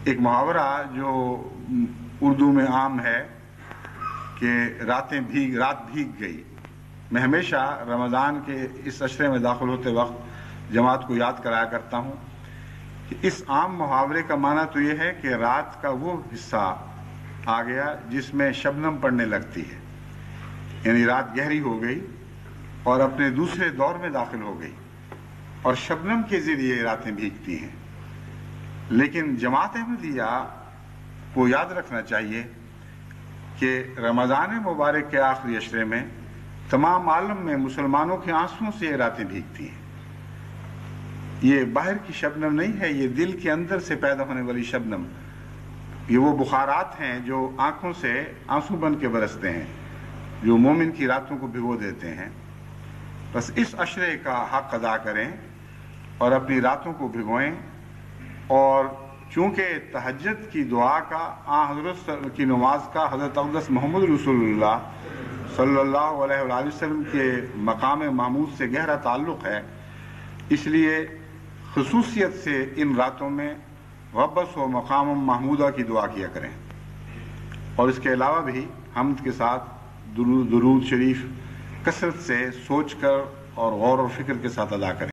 ایک محاورہ جو اردو میں عام ہے کہ رات بھیگ گئی. میں ہمیشہ رمضان کے اس عشرے میں داخل ہوتے وقت جماعت کو یاد کرایا کرتا ہوں کہ اس عام محاورے کا معنی تو یہ ہے کہ رات کا وہ حصہ آ گیا جس میں شبنم پڑنے لگتی ہے، یعنی رات گہری ہو گئی اور اپنے دوسرے دور میں داخل ہو گئی اور شبنم کے ذریعے راتیں بھیگتی ہیں. لیکن جماعت احمدیہ کو یاد رکھنا چاہیے کہ رمضان مبارک کے آخری عشرے میں تمام عالم میں مسلمانوں کے آنسوؤں سے یہ راتیں بھیگتی ہیں. یہ باہر کی شبنم نہیں ہے، یہ دل کے اندر سے پیدا ہونے والی شبنم. یہ وہ بخارات ہیں جو آنکھوں سے آنسو بن کے برستے ہیں، جو مومن کی راتوں کو بھگو دیتے ہیں. بس اس عشرے کا حق ادا کریں اور اپنی راتوں کو بھگوئیں. اور چونکہ تہجد کی دعا کا حضرت کی نماز کا حضرت اقدس محمد رسول اللہ صلی اللہ علیہ وآلہ وسلم کے مقام محمود سے گہرا تعلق ہے، اس لیے خصوصیت سے ان راتوں میں غبس و مقام محمودہ کی دعا کیا کریں. اور اس کے علاوہ بھی حمد کے ساتھ درود شریف کثرت سے سوچ کر اور غور و فکر کے ساتھ ادا کریں.